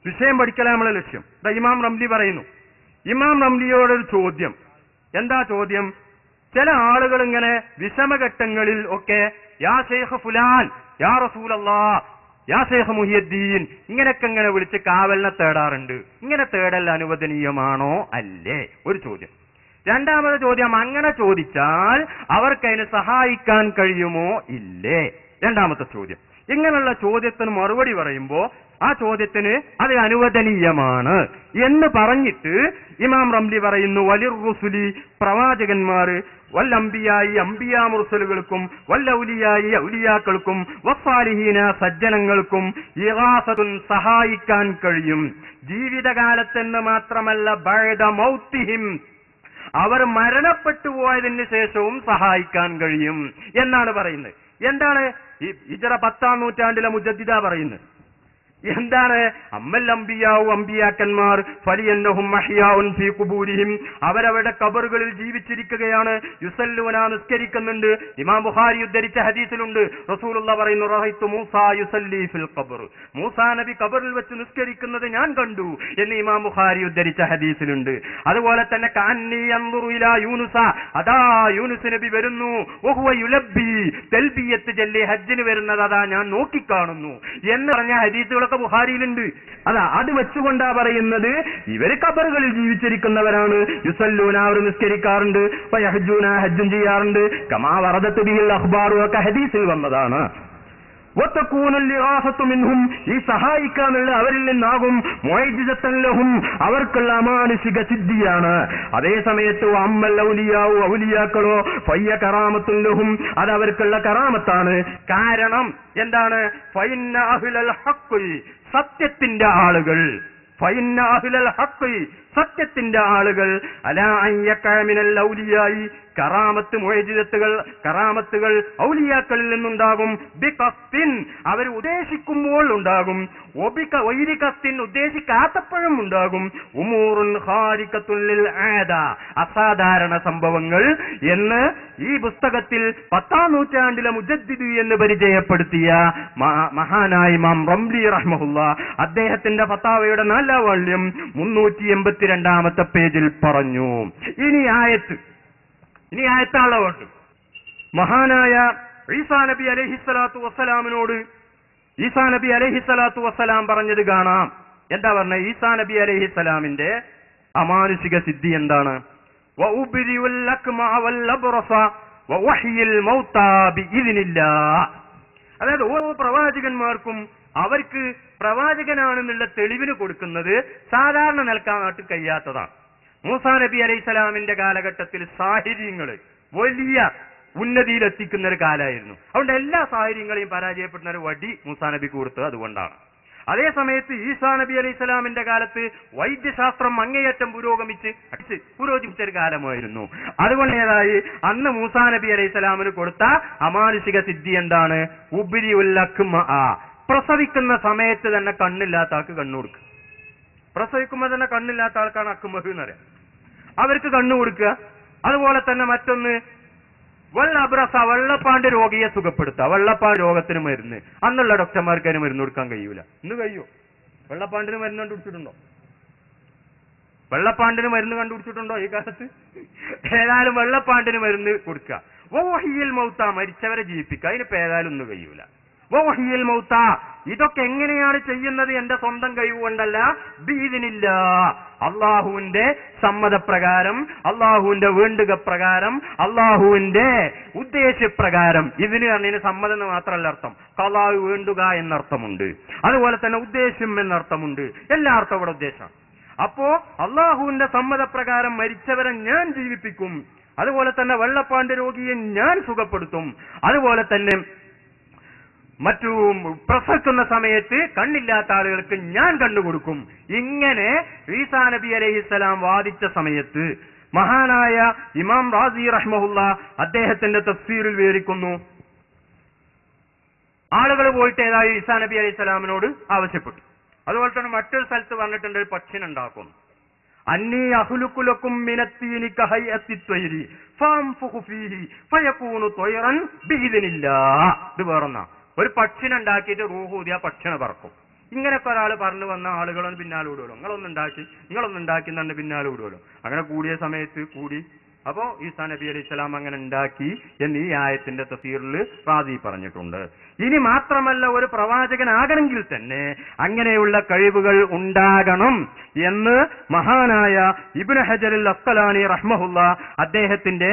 വിഷയം പഠിക്കലാണ് നമ്മളെ ലക്ഷ്യം. ഇമാം റംലി പറയുന്നു. ഇമാം റംലിയോടൊരു ചോദ്യം. എന്താ ചോദ്യം? ചില ആളുകൾ ഇങ്ങനെ വിഷമഘട്ടങ്ങളിൽ ഒക്കെ യാ ശൈഖ് ഫുലാൻ, യാ റസൂലല്ലാഹ്, യാ ശൈഖ് മുഹിയുദ്ദീൻ ഇങ്ങനെയൊക്കെ ഇങ്ങനെ വിളിച്ച് കാവലിനെ തേടാറുണ്ട്. ഇങ്ങനെ തേടൽ അനുവദനീയമാണോ അല്ലേ? ഒരു ചോദ്യം. രണ്ടാമത് ചോദ്യം, അങ്ങനെ ചോദിച്ചാൽ അവർക്കതിന് സഹായിക്കാൻ കഴിയുമോ ഇല്ലേ? രണ്ടാമത്തെ ചോദ്യം. ഇങ്ങനെയുള്ള ചോദ്യത്തിന് മറുപടി പറയുമ്പോ ആ ചോദ്യത്തിന് അത് അനുവദനീയമാണ് എന്ന് പറഞ്ഞിട്ട് ഇമാം റംലി പറയുന്നു, വലിർ റുസുലി പ്രവാചകന്മാർ, വല്ലംബിയായി അംബിയാ മുർസലുകൾക്കും, വല്ലൗലിയായി ഔലിയാക്കൾക്കും, വസ്സാലിഹീന സജ്ജനങ്ങൾക്കും ഇഗാസത്തുൻ സഹായിക്കാൻ കഴിയും. ജീവിതകാലത്തെന്ന് മാത്രമല്ല ബഅദ മൗതിഹിം, അവർ മരണപ്പെട്ടു പോയതിന് ശേഷവും സഹായിക്കാൻ കഴിയും എന്നാണ് പറയുന്നത്. എന്താണ് ഈ ഹിജ്റ 10-ാം നൂറ്റാണ്ടിലെ മുജദ്ദിദ പറയുന്നത്? എന്താണ്? അമ്മൽ അംബിയാവു, അംബിയാക്കന്മാർ ഫലിയന്നഹും മഹ്യാഉൻ ഫീ ഖുബൂരിഹിം, അവരവരുടെ ഖബറുകളിൽ ജീവിച്ചിരിക്കുകയാണ്. യുസല്ലൂന, നിസ്കരിക്കുന്നുണ്ട്. ഇമാം ബുഖാരി ഉദ്ധരിച്ച ഹദീസിലുണ്ട്, റസൂലുള്ളാഹി പറയുന്നു, റഅയ്തു മൂസാ യുസല്ലി ഫിൽ ഖബർ, മൂസാ നബി ഖബറിൽ വെച്ച് നിസ്കരിക്കുന്നത് ഞാൻ കണ്ടു എന്ന് ഇമാം ബുഖാരി ഉദ്ധരിച്ച ഹദീസിലുണ്ട്. അതുപോലെ തന്നെ കഅന്നി യൻദുറു ഇലാ യൂനുസ, അതാ യൂനുസ് നബി വരുന്നു, വഹുവ യുലബ്ബി, തൽബിയത്ത് ചൊല്ലി ഹജ്ജിന് വരുന്നത് അതാ ഞാൻ നോക്കിക്കാണുന്നു എന്ന് പറഞ്ഞ ഹദീസുകൾ ബുഖാരിയിലുണ്ട്. അതാ അത് വെച്ചുകൊണ്ടാ പറയുന്നത് ഇവര് ഖബറുകളിൽ ജീവിച്ചിരിക്കുന്നവരാണ്. യുസല്ലൂന, അവർ നിസ്കരിക്കാറുണ്ട്. വയഹ്ജൂന, ഹജ്ജും ചെയ്യാറുണ്ട്. കമാ വറദത്ത് ബിഹിൽ അഖ്ബാറു, ഒക്കെ ഹദീസിൽ വന്നതാണ്. മിൻഹും, ഈ സഹായിക്കാനുള്ള അവരിൽ നിന്നാകും. മുഅ്ജിസത്തൻ ലഹും, അവർക്കുള്ള അമാനുഷിക സിദ്ധിയാണ്. അതേ സമയത്ത് അമ്മൽ ഔലിയാവു, ഔലിയാക്കളോ ഫയ്യ കറാമത്തുൻ ലഹും, അത് അവർക്കുള്ള കറാമത്താണ്. കാരണം എന്താണ്? ഫഇന്ന അഹ്ലൽ ഹഖ്, സത്യത്തിന്റെ ആളുകൾ, ഫഇന്ന അഹ്ലൽ ഹഖ്, സത്യത്തിന്റെ ആളുകൾ, അലാ അയ്യക മിനൽ ഔലിയായി, കറാമത്ത് മുഅ്ജിസത്തുകൾ, കറാമത്തുകൾ ഔലിയാക്കളിൽ നിന്നുണ്ടാകും. ബിഖസ്തിൻ, അവർ ഉദ്ദേശിക്കുമ്പോൾ ഉണ്ടാകും. വൈരിഖസ്തിൻ, ഉദ്ദേശിക്കാത്തപ്പോഴും ഉണ്ടാകും. ഉമൂറുൻ ഖാരിഖത്തുൻ ലിൽ ആദ, അസാധാരണ സംഭവങ്ങൾ എന്ന് ഈ പുസ്തകത്തിൽ 10-ാം നൂറ്റാണ്ടിലെ മുജദ്ദിദ് എന്ന് പരിചയപ്പെടുത്തിയ മഹാനായ ഇമാം റംലി റഹ്മഹുല്ലാഹ് അദ്ദേഹത്തിന്റെ ഫത്താവയുടെ 4-ാം വാള്യം 382-ാമത്തെ പേജിൽ പറഞ്ഞു. ഇനി ആയത്താളുണ്ട്. മഹാനായ ഈസാ നബി അലൈഹിസ്സലാത്തു വസ്സലാമിനോട് ഈസാ നബി അലൈഹിസ്സലാത്തു വസ്സലാം പറഞ്ഞത് കാണാം. എന്താ പറഞ്ഞത്? ഈസാ നബി അലൈഹിസ്സലാമിന്റെ അമാനുഷിക സിദ്ധി എന്താണ്? വഉബ്രിഉൽ അക്മഅ വൽ അബ്റസ വവഹ്യിൽ മൗതാ ബിഇദ്നില്ലാഹ്. അതായത് ഓരോ പ്രവാചകന്മാർക്കും അവർക്ക് പ്രവാചകനാണെന്നുള്ള തെളിവിന് കൊടുക്കുന്നത് സാധാരണ നിൽക്കാനായിട്ട് കഴിയാത്തതാണ്. മൂസാ നബി അലൈഹിസ്സലാമിന്റെ കാലഘട്ടത്തിൽ സാഹിര്യങ്ങള് വലിയ ഉന്നതിയിലെത്തിക്കുന്ന ഒരു കാലമായിരുന്നു. അതുകൊണ്ട് എല്ലാ സാഹിര്യങ്ങളെയും പരാജയപ്പെടുന്ന ഒരു വടി മൂസാ നബിക്ക് കൊടുത്തത് അതുകൊണ്ടാണ്. അതേ സമയത്ത് ഈസാ നബി അലൈഹിസ്സലാമിന്റെ കാലത്ത് വൈദ്യശാസ്ത്രം അങ്ങേയറ്റം പുരോഗമിച്ച ഒരു കാലമായിരുന്നു. അതുകൊണ്ടേതായി അന്ന് മൂസാ നബി അലൈഹിസ്സലാമിന് കൊടുത്ത അമാനുഷിക സിദ്ധി എന്താണ്? ഉബ്രിഉൽ അക്മഅ, പ്രസവിക്കുന്ന സമയത്ത് തന്നെ കണ്ണില്ലാത്ത ആൾക്ക് കണ്ണു കൊടുക്കുക. പ്രസവിക്കുമ്പോൾ തന്നെ കണ്ണില്ലാത്ത ആൾക്കാണ് അക്മഹ് എന്ന് പറയാം, അവർക്ക് കണ്ണു കൊടുക്കുക. അതുപോലെ തന്നെ മറ്റൊന്ന് വല്ലബ്രസ, വെള്ളപ്പാണ്ട് രോഗിയെ സുഖപ്പെടുത്തുക. വെള്ളപ്പാണ്ട് രോഗത്തിന് മരുന്ന് അന്നുള്ള ഡോക്ടർമാർക്ക് അതിന് മരുന്ന് കൊടുക്കാൻ കഴിയൂല. ഇന്ന് കഴിയോ? വെള്ളപ്പാണ്ടിന് മരുന്ന് കണ്ടുപിടിച്ചിട്ടുണ്ടോ? വെള്ളപ്പാണ്ടിന് മരുന്ന് കണ്ടുപിടിച്ചിട്ടുണ്ടോ ഈ കാലത്ത്? ഏതായാലും വെള്ളപ്പാണ്ടിന് മരുന്ന് കൊടുക്കുക. വഹ്യിൽ മൗത, മരിച്ചവരെ ജീവിപ്പിക്കുക. അതിനിപ്പോ ഏതായാലും ഒന്നും കഴിയൂല. വഹ്യിൽ മൗത, ഇതൊക്കെ എങ്ങനെയാണ് ചെയ്യുന്നത്? എന്റെ സ്വന്തം കഴിവുകൊണ്ടല്ല, ബിഇദ്നില്ലാഹ്, അള്ളാഹുവിന്റെ സമ്മതപ്രകാരം, അള്ളാഹുവിന്റെ വേണ്ടുക പ്രകാരം, അള്ളാഹുവിന്റെ ഉദ്ദേശപ്രകാരം. ഇതിന് പറഞ്ഞതിന് സമ്മതം എന്ന് മാത്രമല്ല അർത്ഥം, ഖളാ വേണ്ടുക എന്നർത്ഥമുണ്ട്, അതുപോലെ തന്നെ ഉദ്ദേശം എന്നർത്ഥമുണ്ട്. എല്ലാ അർത്ഥം ഇവിടെ ഉദ്ദേശം. അപ്പോ അള്ളാഹുവിന്റെ സമ്മതപ്രകാരം മരിച്ചവരെ ഞാൻ ജീവിപ്പിക്കും. അതുപോലെ തന്നെ വെള്ളപ്പാണ്ട് രോഗിയെ ഞാൻ സുഖപ്പെടുത്തും. അതുപോലെ തന്നെ മറ്റു പ്രസവിക്കുന്ന സമയത്ത് കണ്ണില്ലാത്ത ആളുകൾക്ക് ഞാൻ കണ്ടുകൊടുക്കും. ഇങ്ങനെ ഈസാ നബി അലൈഹിസ്സലാം വാദിച്ച സമയത്ത് മഹാനായ ഇമാം റാസി റഹ്മഹുല്ലാഹ് അദ്ദേഹത്തിന്റെ തഫ്സീറിൽ വിവരിക്കുന്നു, ആളുകൾ പോയിട്ട് ഏതായി ഈസാ നബി അലൈഹിസ്സലാമിനോട് ആവശ്യപ്പെട്ടു. അതുപോലെ തന്നെ മറ്റൊരു സ്ഥലത്ത് പറഞ്ഞിട്ടുണ്ട്, ഒരു പക്ഷിനുണ്ടാക്കും. അന്നീ അഹ്ലുക്കുലക്കും മിനത്തീനി കഹയ്യത്തി ത്വയ്രി ഫംഫുഖു ഫീഹി ഫയകൂനു ത്വയ്റൻ ബിഇദ്നില്ലാഹ്. ഇത് വേറൊന്നാ, ഒരു പക്ഷിനുണ്ടാക്കിയിട്ട് റൂഹ് ഊതിയ പക്ഷിനെ പറക്കും. ഇങ്ങനെയൊക്കെ ഒരാൾ പറഞ്ഞു വന്ന ആളുകളൊന്നും പിന്നാലെ വിടുമല്ലോ, നിങ്ങളൊന്നുണ്ടാക്കി തന്നെ പിന്നാലെ വിടുമല്ലോ. അങ്ങനെ കൂടിയ സമയത്ത് കൂടി. അപ്പോ ഈസാ നബി അലൈഹി സ്വലാം അങ്ങനെ ഉണ്ടാക്കി എന്ന് ഈ ആയത്തിന്റെ തഫ്സീറിൽ റാസി പറഞ്ഞിട്ടുണ്ട്. ഇനി മാത്രമല്ല, ഒരു പ്രവാചകനാകണമെങ്കിൽ തന്നെ അങ്ങനെയുള്ള കഴിവുകൾ ഉണ്ടാകണം എന്ന് മഹാനായ ഇബ്നു ഹജറുൽ അസ്ഖലാനി റഹ്മഹുല്ല അദ്ദേഹത്തിന്റെ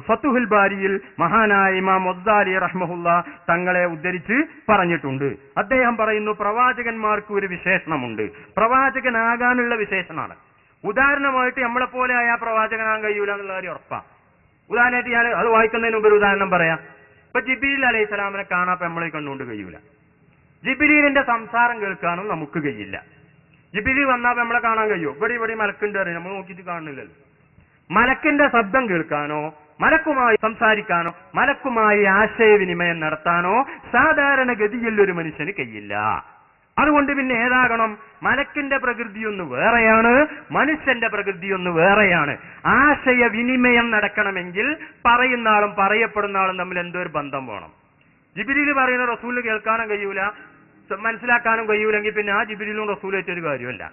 ഫതുഹുൽ ബാരിയിൽ മഹാനായ ഇമാം വസ്സാലി റഹ്മഹുല്ല തങ്ങളെ ഉദ്ധരിച്ച് പറഞ്ഞിട്ടുണ്ട്. അദ്ദേഹം പറയുന്നു, പ്രവാചകന്മാർക്ക് ഒരു വിശേഷണമുണ്ട്, പ്രവാചകനാകാനുള്ള വിശേഷണമാണ്. ഉദാഹരണമായിട്ട് നമ്മളെപ്പോലെ ആയ പ്രവാചകനാകാൻ കഴിയൂല എന്നുള്ള കാര്യം ഉറപ്പാണ്. ഉദാഹരണമായിട്ട് ഞാൻ അത് വായിക്കുന്നതിന് മുമ്പ് ഒരു ഉദാഹരണം പറയാം. ഇപ്പൊ ജിബ്രീൽ അലൈഹി സ്വലാമിനെ കാണാൻ നമ്മളെ കണ്ടുകൊണ്ട് കഴിയൂല. ജിബ്രീലിന്റെ സംസാരം കേൾക്കാനും നമുക്ക് കഴിയില്ല. ജിബ്രീൽ വന്നാൽ നമ്മളെ കാണാൻ കഴിയുമോ? ഇവിടെ മലക്കുണ്ട് അറിയാം, നമ്മൾ നോക്കിയിട്ട് കാണുന്നില്ലല്ലോ. മലക്കിന്റെ ശബ്ദം കേൾക്കാനോ മലക്കുമായി സംസാരിക്കാനോ മലക്കുമായി ആശയവിനിമയം നടത്താനോ സാധാരണഗതിയിൽ ഒരു മനുഷ്യന് കഴിയില്ല. അതുകൊണ്ട് പിന്നെ ഏതാകണം? മലക്കിന്റെ പ്രകൃതിയൊന്ന് വേറെയാണ്, മനുഷ്യന്റെ പ്രകൃതിയൊന്ന് വേറെയാണ്. ആശയവിനിമയം നടക്കണമെങ്കിൽ പറയുന്ന ആളും പറയപ്പെടുന്ന ആളും തമ്മിൽ എന്തോ ഒരു ബന്ധം വേണം. ജിബ്രീൽ പറയുന്ന റസൂലിന് കേൾക്കാനും കഴിയൂല, മനസ്സിലാക്കാനും കഴിയൂലെങ്കിൽ പിന്നെ ആ ജിബ്രീലും റസൂലും വെച്ചൊരു കാര്യമല്ല.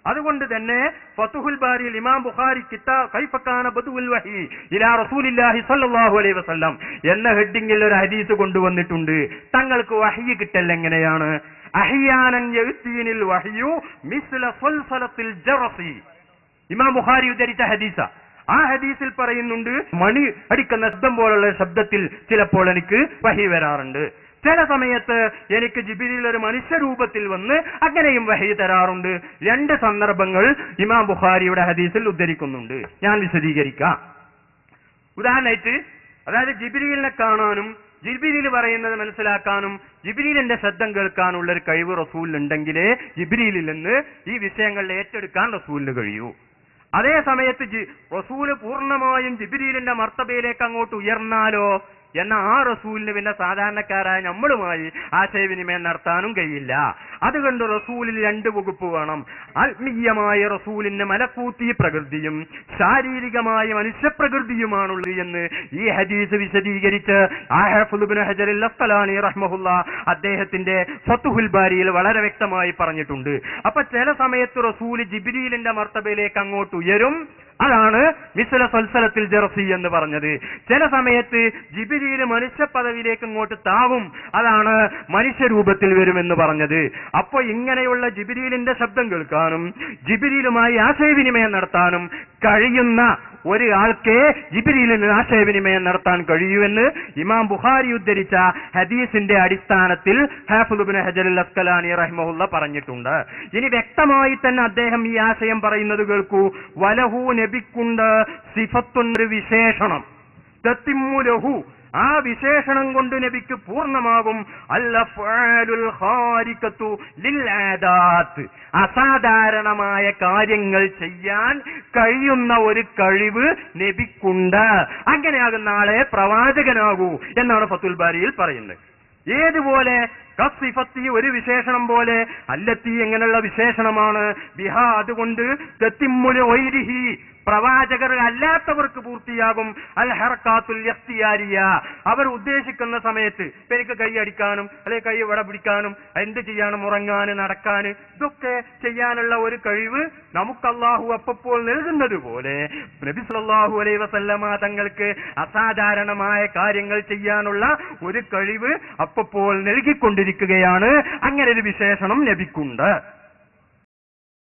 അതുകൊണ്ട് തന്നെ ഫതുഹുൽ ബാരിയിൽ ഇമാം ബുഖാരി കിതാബ് കൈഫ കാന ബദുഉൽ വഹി ഇലാ റസൂലില്ലാഹി സ്വല്ലല്ലാഹു അലൈഹി വസല്ലം എന്ന ഹെഡിങ്ങിൽ ഒരു ഹദീസ് കൊണ്ടുവന്നിട്ടുണ്ട്. തങ്ങൾക്ക് വഹി കിട്ടൽ എങ്ങനെയാണ്? അഹ്യാനൻ യഅ്തീനിൽ വഹ്യു മിസ്ല സൽസലത്തിൽ ജറസി. ഇമാം ബുഖാരി ഉദ്ധരിച്ച ഹദീസ. ആ ഹദീസിൽ പറയുന്നുണ്ട്, മണി അടിക്കുന്ന ശബ്ദം പോലുള്ള ശബ്ദത്തിൽ ചിലപ്പോൾ എനിക്ക് വഹി വരാറുണ്ട്. ചില സമയത്ത് എനിക്ക് ജിബ്രീൽ ഒരു മനുഷ്യരൂപത്തിൽ വന്ന് അങ്ങനെയും വഹി തരാറുണ്ട്. രണ്ട് സന്ദർഭങ്ങൾ ഇമാം ബുഖാരിയുടെ ഹദീസിൽ ഉദ്ധരിക്കുന്നുണ്ട്. ഞാൻ വിശദീകരിക്കാം. ഉദാഹരണമായിട്ട്, അതായത് ജിബ്രീലിനെ കാണാനും ജിബ്രീൽ പറയുന്നത് മനസ്സിലാക്കാനും ജിബ്രീലിന്റെ ശബ്ദം കേൾക്കാനുള്ള ഒരു കഴിവ് റസൂലിനുണ്ടെങ്കിലേ ജിബ്രീലിൽ നിന്ന് ഈ വിഷയങ്ങൾ ഏറ്റെടുക്കാൻ റസൂലിന് കഴിയൂ. അതേ സമയത്ത് റസൂല് പൂർണ്ണമായും ജിബ്രീലിന്റെ മർത്തബയിലേക്ക് അങ്ങോട്ട് ഉയർന്നാലോ എന്ന ആ റസൂലിന് പിന്നെ സാധാരണക്കാരായ നമ്മളുമായി ആശയവിനിമയം നടത്താനും കഴിയില്ല. അതുകൊണ്ട് റസൂലിൽ രണ്ട് വകുപ്പ് വേണം. ആത്മീയമായ റസൂലിന് മലക്കൂത്തി പ്രകൃതിയും ശാരീരികമായ മനുഷ്യപ്രകൃതിയുമാണുള്ളത് എന്ന് ഈ ഹദീസ് വിശദീകരിച്ച് ഹാഫിദ് ഇബ്നു ഹജറുൽ അസ്ഖലാനി റഹ്മഹുല്ല അദ്ദേഹത്തിന്റെ ഫതുഹുൽ ബാരിയിൽ വളരെ വ്യക്തമായി പറഞ്ഞിട്ടുണ്ട്. അപ്പൊ ചില സമയത്ത് റസൂല് ജിബ്രീലിന്റെ മർത്തബയിലേക്ക് അങ്ങോട്ട് ഉയരും, അതാണ് മിസ്ല സൽസലത്തിൽ ജറസി എന്ന് പറഞ്ഞത്. ചില സമയത്ത് ജിബ്രീൽ മനുഷ്യ പദവിയിലേക്ക് ഇങ്ങോട്ട് താവും, അതാണ് മനുഷ്യരൂപത്തിൽ വരുമെന്ന് പറഞ്ഞത്. അപ്പൊ ഇങ്ങനെയുള്ള ജിബ്രീലിന്റെ ശബ്ദം കേൾക്കാനും ജിബ്രീലുമായി ആശയവിനിമയം നടത്താനും കഴിയുന്ന ഒരാൾക്കേ ജിബ്രീലിന് ആശയവിനിമയം നടത്താൻ കഴിയുമെന്ന് ഇമാം ബുഖാരി ഉദ്ധരിച്ച ഹദീസിന്റെ അടിസ്ഥാനത്തിൽ ഹാഫിദ് ഇബ്നു ഹജറുൽ അസ്ഖലാനി റഹിമഹുല്ല പറഞ്ഞിട്ടുണ്ട്. ഇനി വ്യക്തമായി തന്നെ അദ്ദേഹം ഈ ആശയം പറയുന്നത് കേൾക്കൂ. വലഹു നബിക്കുണ്ട് സിഫത്തുൻ, ഒരു വിശേഷണം, തത്തിമ്മു ലഹു, ആ വിശേഷണം കൊണ്ട് നബിക്ക് പൂർണ്ണമാകും. അൽഅഫ്ആലുൽ ഖാരിഖത്തു ലിൽ ആദാത്ത്, അസാധാരണമായ കാര്യങ്ങൾ ചെയ്യാൻ കഴിയുന്ന ഒരു കഴിവ് നബിക്കുണ്ട്. അങ്ങനെയാകുന്ന ആളെ പ്രവാചകനാകൂ എന്നാണ് ഫതുൽ ബാരിയിൽ പറയുന്നത്. ഏതുപോലെ? കസിഫത്തി, ഒരു വിശേഷണം പോലെ. അല്ലത്തി, എങ്ങനെയുള്ള വിശേഷണമാണ്? ബിഹാ, അതുകൊണ്ട് തത്തിമ്മുൽ വൈരിഹി, പ്രവാചകർ അല്ലാത്തവർക്ക് പൂർത്തിയാകും. അൽ ഹർക്കാത്തുൽ ഇഖ്തിയാരിയ, അവർ ഉദ്ദേശിക്കുന്ന സമയത്ത് എനിക്ക് കൈ അടിക്കാനും അല്ലെങ്കിൽ കൈ വട പിടിക്കാനും എന്ത് ചെയ്യാനും ഉറങ്ങാനും നടക്കാനും ഇതൊക്കെ ചെയ്യാനുള്ള ഒരു കഴിവ് നമുക്ക് അല്ലാഹു അപ്പോൾ നൽകുന്നത് പോലെ നബി സല്ലല്ലാഹു അലൈഹി വസല്ലമ തങ്ങൾക്ക് അസാധാരണമായ കാര്യങ്ങൾ ചെയ്യാനുള്ള ഒരു കഴിവ് അപ്പോൾ നൽകിക്കൊണ്ടിരിക്കുകയാണ്. അങ്ങനെ ഒരു വിശേഷണം നബിക്കുണ്ട്.